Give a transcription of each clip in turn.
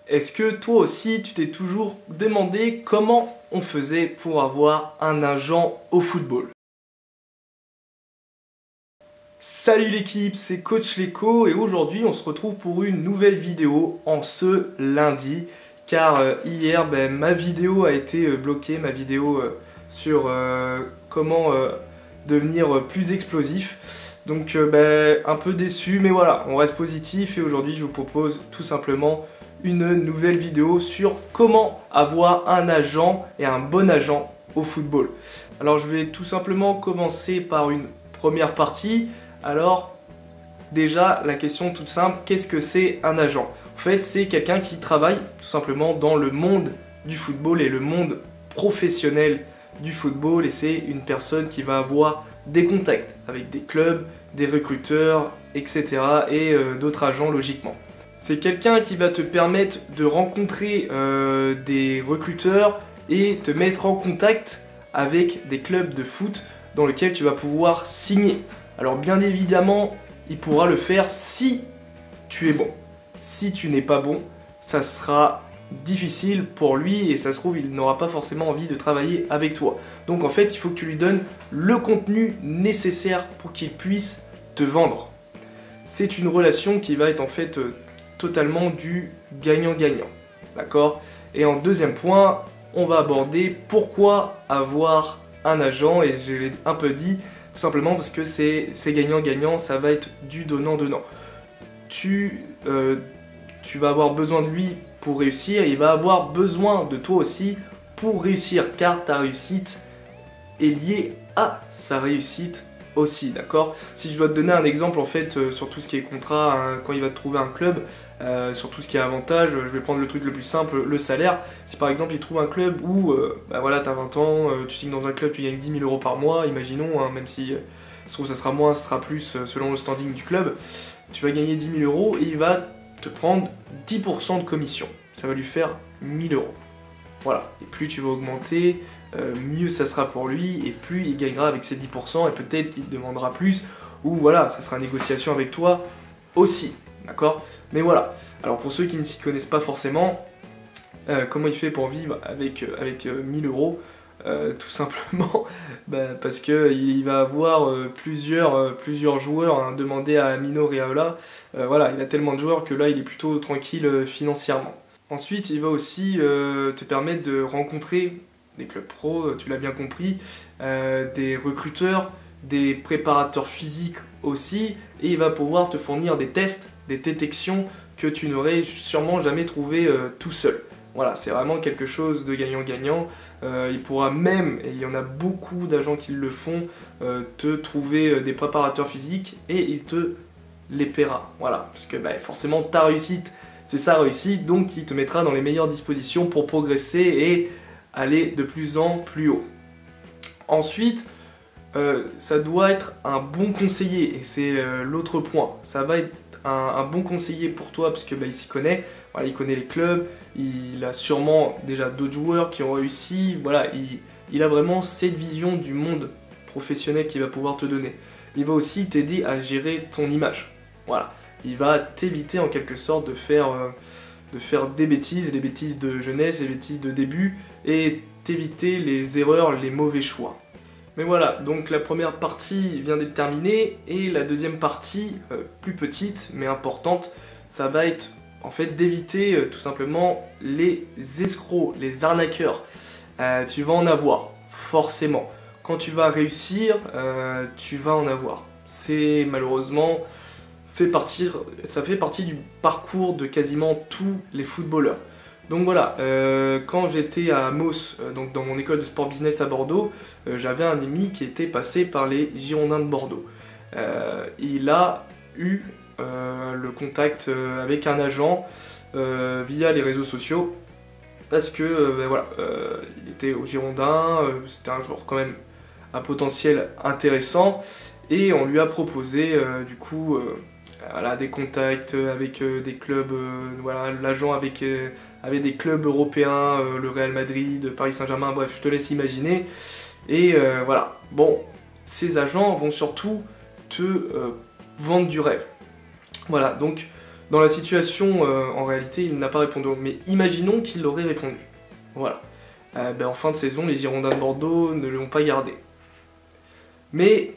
Est-ce que toi aussi tu t'es toujours demandé comment on faisait pour avoir un agent au football? Salut l'équipe, c'est Coach Leko et aujourd'hui on se retrouve pour une nouvelle vidéo en ce lundi car hier ma vidéo a été bloquée, ma vidéo sur comment devenir plus explosif. Donc un peu déçu, mais voilà, on reste positif et aujourd'hui je vous propose tout simplement une nouvelle vidéo sur comment avoir un agent et un bon agent au football. Alors je vais tout simplement commencer par une première partie. Alors déjà la question toute simple, qu'est-ce que c'est un agent? En fait c'est quelqu'un qui travaille tout simplement dans le monde du football et le monde professionnel du football et c'est une personne qui va avoir des contacts avec des clubs, des recruteurs, etc. et d'autres agents logiquement. C'est quelqu'un qui va te permettre de rencontrer des recruteurs et te mettre en contact avec des clubs de foot dans lesquels tu vas pouvoir signer. Alors bien évidemment, il pourra le faire si tu es bon. Si tu n'es pas bon, ça sera difficile pour lui et ça se trouve il n'aura pas forcément envie de travailler avec toi. Donc en fait, il faut que tu lui donnes le contenu nécessaire pour qu'il puisse te vendre. C'est une relation qui va être en fait totalement du gagnant-gagnant, d'accord? Et en deuxième point, on va aborder pourquoi avoir un agent, et je l'ai un peu dit, tout simplement parce que c'est gagnant-gagnant, ça va être du donnant-donnant. Tu vas avoir besoin de lui pour réussir, il va avoir besoin de toi aussi pour réussir, car ta réussite est liée à sa réussite aussi, d'accord? Si je dois te donner un exemple en fait sur tout ce qui est contrat, quand il va te trouver un club, sur tout ce qui est avantage, je vais prendre le truc le plus simple, le salaire. Si par exemple il trouve un club où voilà, tu as 20 ans, tu signes dans un club, tu gagnes 10 000 € par mois, imaginons, même si ça sera moins, ça sera plus selon le standing du club, tu vas gagner 10 000 € et il va te prendre 10% de commission, ça va lui faire 1 000 €. Voilà, et plus tu vas augmenter, mieux ça sera pour lui, et plus il gagnera avec ses 10%, et peut-être qu'il te demandera plus, ou voilà, ça sera négociation avec toi aussi, d'accord? Mais voilà, alors pour ceux qui ne s'y connaissent pas forcément, comment il fait pour vivre avec 1 000 €? Tout simplement parce qu'il va avoir plusieurs joueurs, demandez à Mino Raiola, voilà, il a tellement de joueurs que là il est plutôt tranquille financièrement. Ensuite, il va aussi te permettre de rencontrer des clubs pro, tu l'as bien compris, des recruteurs, des préparateurs physiques aussi, et il va pouvoir te fournir des tests, des détections que tu n'aurais sûrement jamais trouvé tout seul. Voilà, c'est vraiment quelque chose de gagnant-gagnant. Il pourra même, et il y en a beaucoup d'agents qui le font, te trouver des préparateurs physiques et il te les paiera. Voilà, parce que forcément ta réussite, c'est sa réussite, donc il te mettra dans les meilleures dispositions pour progresser et aller de plus en plus haut. Ensuite, ça doit être un bon conseiller, et c'est l'autre point. Ça va être un bon conseiller pour toi, parce que il s'y connaît, voilà, il connaît les clubs, il a sûrement déjà d'autres joueurs qui ont réussi, voilà, il a vraiment cette vision du monde professionnel qu'il va pouvoir te donner. Il va aussi t'aider à gérer ton image, voilà. Il va t'éviter en quelque sorte de faire des bêtises, les bêtises de jeunesse, les bêtises de début, et t'éviter les erreurs, les mauvais choix. Mais voilà, donc la première partie vient d'être terminée, et la deuxième partie, plus petite mais importante, ça va être en fait d'éviter tout simplement les escrocs, les arnaqueurs. Tu vas en avoir, forcément. Quand tu vas réussir, tu vas en avoir. C'est malheureusement... ça fait partie du parcours de quasiment tous les footballeurs. Donc voilà, quand j'étais à Mos, donc dans mon école de sport business à Bordeaux, j'avais un ami qui était passé par les Girondins de Bordeaux. Il a eu le contact avec un agent via les réseaux sociaux parce que voilà, il était aux Girondins, c'était un joueur quand même à potentiel intéressant et on lui a proposé du coup voilà, des contacts avec des clubs, voilà, l'agent avec des clubs européens, le Real Madrid, Paris Saint-Germain, bref, je te laisse imaginer. Et voilà, bon, ces agents vont surtout te vendre du rêve. Voilà, donc Dans la situation, en réalité, il n'a pas répondu. Mais imaginons qu'il aurait répondu. Voilà. En fin de saison, les Girondins de Bordeaux ne l'ont pas gardé. Mais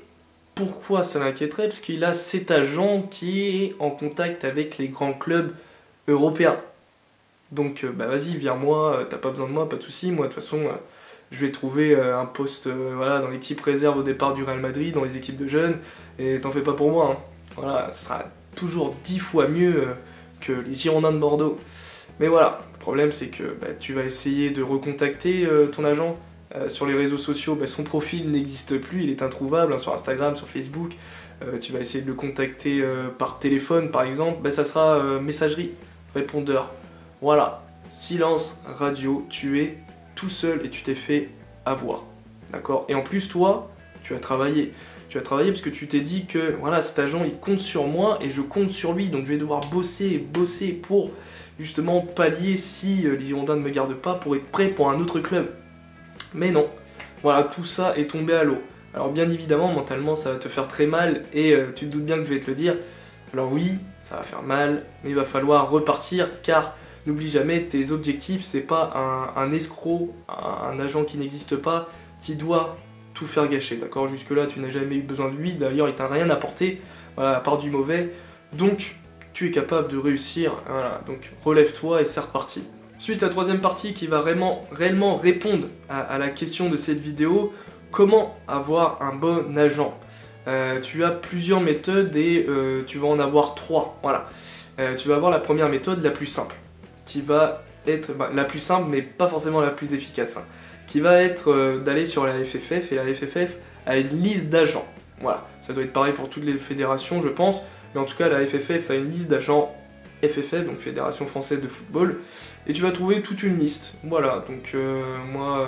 pourquoi ça m'inquiéterait? Parce qu'il a cet agent qui est en contact avec les grands clubs européens. Donc vas-y, viens-moi, t'as pas besoin de moi, pas de soucis. Moi de toute façon, je vais trouver un poste voilà, dans l'équipe réserve au départ du Real Madrid, dans les équipes de jeunes, et t'en fais pas pour moi. Hein. Voilà, ce sera toujours 10 fois mieux que les Girondins de Bordeaux. Mais voilà, le problème c'est que tu vas essayer de recontacter ton agent. Sur les réseaux sociaux, son profil n'existe plus, il est introuvable, hein, sur Instagram, sur Facebook. Tu vas essayer de le contacter par téléphone par exemple, ça sera messagerie, répondeur. Voilà, silence radio, tu es tout seul et tu t'es fait avoir. D'accord? Et en plus toi, tu as travaillé. Tu as travaillé parce que tu t'es dit que voilà, cet agent il compte sur moi et je compte sur lui, donc je vais devoir bosser pour justement pallier si les Girondins ne me gardent pas, pour être prêt pour un autre club. Mais non, voilà, tout ça est tombé à l'eau. Alors bien évidemment, mentalement, ça va te faire très mal, et tu te doutes bien que je vais te le dire. Alors oui, ça va faire mal, mais il va falloir repartir, car n'oublie jamais, tes objectifs, c'est pas un escroc, un agent qui n'existe pas, qui doit tout faire gâcher, d'accord? Jusque-là, tu n'as jamais eu besoin de lui, d'ailleurs, il t'a rien apporté, voilà, à part du mauvais. Donc, tu es capable de réussir, voilà, donc relève-toi et c'est reparti. Ensuite, la troisième partie qui va réellement répondre à la question de cette vidéo, comment avoir un bon agent? Tu as plusieurs méthodes et tu vas en avoir 3. Voilà. Tu vas avoir la première méthode, la plus simple, qui va être la plus simple mais pas forcément la plus efficace, hein, qui va être d'aller sur la FFF, et la FFF a une liste d'agents. Voilà, ça doit être pareil pour toutes les fédérations je pense, mais en tout cas la FFF a une liste d'agents FFF, donc Fédération Française de Football, et tu vas trouver toute une liste. Voilà, donc moi,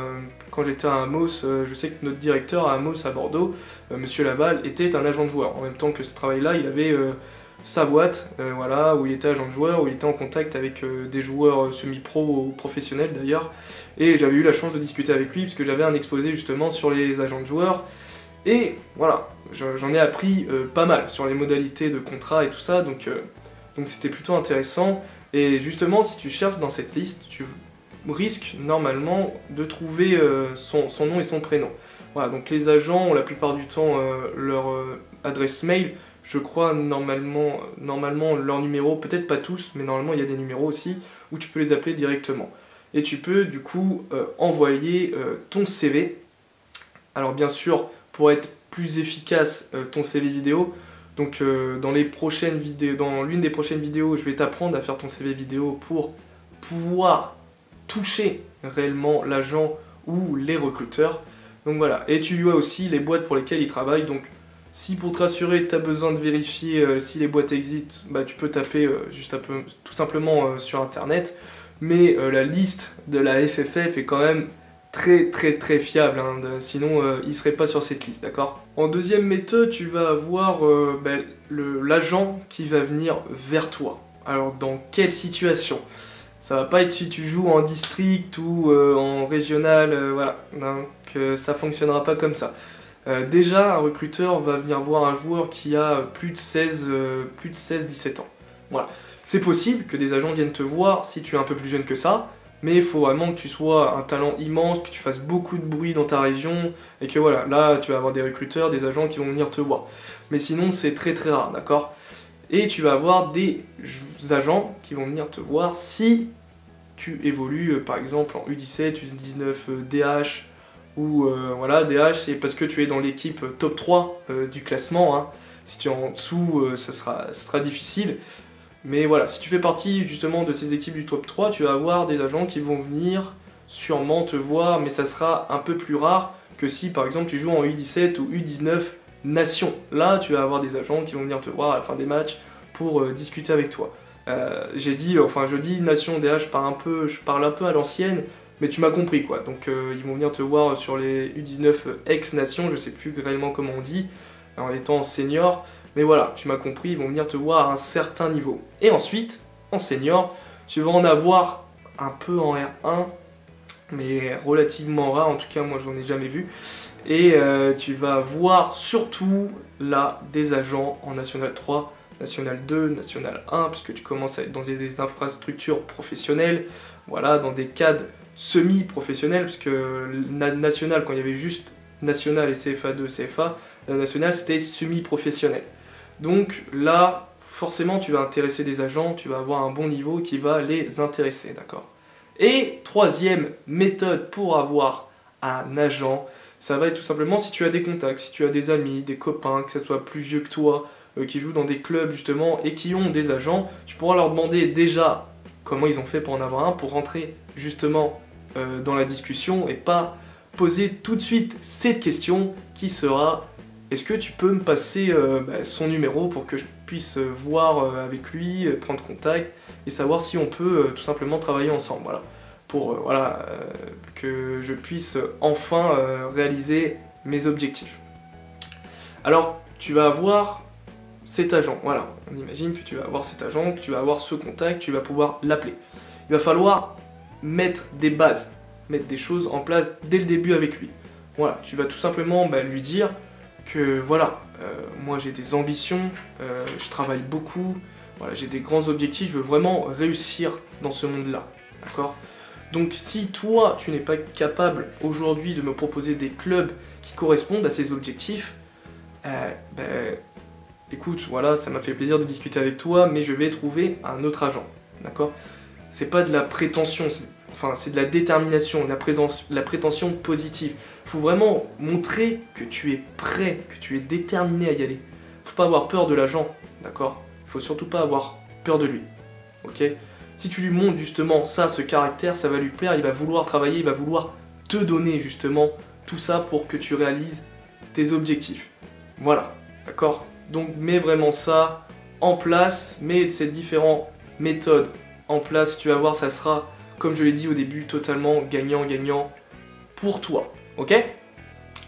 quand j'étais à Amos, je sais que notre directeur à Amos à Bordeaux, Monsieur Laval, était un agent de joueur. En même temps que ce travail-là, il avait sa boîte, voilà, où il était agent de joueur, où il était en contact avec des joueurs semi-pro ou professionnels d'ailleurs, et j'avais eu la chance de discuter avec lui, parce que j'avais un exposé justement sur les agents de joueurs, et voilà, j'en ai appris pas mal sur les modalités de contrat et tout ça, donc c'était plutôt intéressant. Et justement, si tu cherches dans cette liste, tu risques normalement de trouver son nom et son prénom. Voilà, donc les agents ont la plupart du temps leur adresse mail. Je crois normalement leur numéro, peut-être pas tous, mais normalement il y a des numéros aussi, où tu peux les appeler directement. Et tu peux du coup envoyer ton CV. Alors bien sûr, pour être plus efficace, ton CV vidéo, donc dans l'une des prochaines vidéos, je vais t'apprendre à faire ton CV vidéo pour pouvoir toucher réellement l'agent ou les recruteurs. Donc voilà, et tu as aussi les boîtes pour lesquelles ils travaillent. Donc si pour te rassurer, tu as besoin de vérifier si les boîtes existent, tu peux taper tout simplement sur internet. Mais la liste de la FFF est quand même très fiable, hein, sinon il ne serait pas sur cette liste, d'accord? En deuxième méthode, tu vas avoir l'agent qui va venir vers toi. Alors dans quelle situation? Ça va pas être si tu joues en district ou en régional, voilà, donc ça fonctionnera pas comme ça. Déjà, un recruteur va venir voir un joueur qui a plus de 16-17 ans. Voilà. C'est possible que des agents viennent te voir si tu es un peu plus jeune que ça, mais il faut vraiment que tu sois un talent immense, que tu fasses beaucoup de bruit dans ta région, et que voilà, là tu vas avoir des recruteurs, des agents qui vont venir te voir. Mais sinon c'est très rare, d'accord? Et tu vas avoir des agents qui vont venir te voir si tu évolues par exemple en U17, U19, DH, ou voilà, DH c'est parce que tu es dans l'équipe top 3 du classement, hein. Si tu es en dessous, ça sera difficile. Mais voilà, si tu fais partie justement de ces équipes du top 3, tu vas avoir des agents qui vont venir sûrement te voir, mais ça sera un peu plus rare que si par exemple tu joues en U17 ou U19 Nation. Là, tu vas avoir des agents qui vont venir te voir à la fin des matchs pour discuter avec toi. Je dis Nation DH, je parle un peu à l'ancienne, mais tu m'as compris quoi. Donc ils vont venir te voir sur les U19 ex-Nation, je sais plus réellement comment on dit, en étant senior. Mais voilà, tu m'as compris, ils vont venir te voir à un certain niveau. Et ensuite, en senior, tu vas en avoir un peu en R1, mais relativement rare, en tout cas moi j'en ai jamais vu. Et tu vas voir surtout là des agents en National 3 National 2, National 1, puisque tu commences à être dans des infrastructures professionnelles, voilà, dans des cadres semi-professionnels, puisque National, quand il y avait juste National et CFA2, CFA, National c'était semi-professionnel. Donc là, forcément, tu vas intéresser des agents, tu vas avoir un bon niveau qui va les intéresser, d'accord? Et troisième méthode pour avoir un agent, ça va être tout simplement si tu as des contacts, si tu as des amis, des copains, que ce soit plus vieux que toi, qui jouent dans des clubs justement et qui ont des agents, tu pourras leur demander déjà comment ils ont fait pour en avoir un, pour rentrer justement dans la discussion et pas poser tout de suite cette question qui sera: est-ce que tu peux me passer son numéro pour que je puisse voir avec lui, prendre contact et savoir si on peut tout simplement travailler ensemble, voilà, pour que je puisse enfin réaliser mes objectifs. Alors, tu vas avoir cet agent, voilà, on imagine que tu vas avoir cet agent, que tu vas avoir ce contact, tu vas pouvoir l'appeler. Il va falloir mettre des bases, mettre des choses en place dès le début avec lui. Voilà, tu vas tout simplement lui dire que voilà, moi j'ai des ambitions, je travaille beaucoup, voilà, j'ai des grands objectifs, je veux vraiment réussir dans ce monde-là, d'accord? Donc si toi, tu n'es pas capable aujourd'hui de me proposer des clubs qui correspondent à ces objectifs, écoute, voilà, ça m'a fait plaisir de discuter avec toi, mais je vais trouver un autre agent, d'accord? C'est pas de la prétention, c'est de la détermination, de la prétention positive. Il faut vraiment montrer que tu es prêt, que tu es déterminé à y aller. Il faut pas avoir peur de l'agent, d'accord? Il faut surtout pas avoir peur de lui, ok? Si tu lui montres justement ça, ce caractère, ça va lui plaire, il va vouloir travailler, il va vouloir te donner justement tout ça pour que tu réalises tes objectifs. Voilà, d'accord? Donc mets vraiment ça en place, mets ces différentes méthodes en place, tu vas voir, ça sera, comme je l'ai dit au début, totalement gagnant-gagnant pour toi, ok?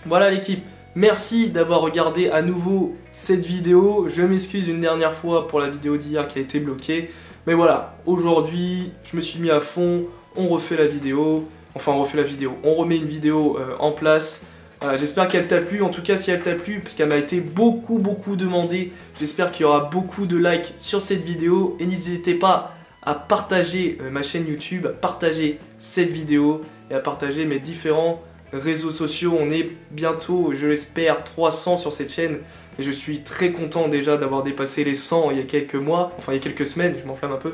Voilà l'équipe, merci d'avoir regardé à nouveau cette vidéo, je m'excuse une dernière fois pour la vidéo d'hier qui a été bloquée, mais voilà, aujourd'hui, je me suis mis à fond, on refait la vidéo, on remet une vidéo en place. J'espère qu'elle t'a plu, en tout cas si elle t'a plu, parce qu'elle m'a été beaucoup demandée, j'espère qu'il y aura beaucoup de likes sur cette vidéo, et n'hésitez pas à partager ma chaîne YouTube, à partager cette vidéo, et à partager mes différents réseaux sociaux. On est bientôt, je l'espère, 300 sur cette chaîne, et je suis très content déjà d'avoir dépassé les 100 il y a quelques mois, enfin il y a quelques semaines, je m'enflamme un peu.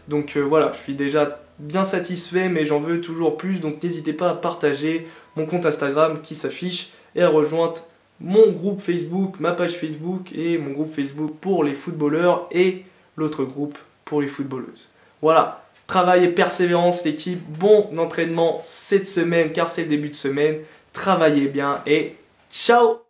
Donc voilà, je suis déjà bien satisfait, mais j'en veux toujours plus, donc n'hésitez pas à partager mon compte Instagram qui s'affiche et à rejoindre mon groupe Facebook, ma page Facebook et mon groupe Facebook pour les footballeurs et l'autre groupe pour les footballeuses. Voilà, travail et persévérance l'équipe, bon entraînement cette semaine car c'est le début de semaine, travaillez bien et ciao!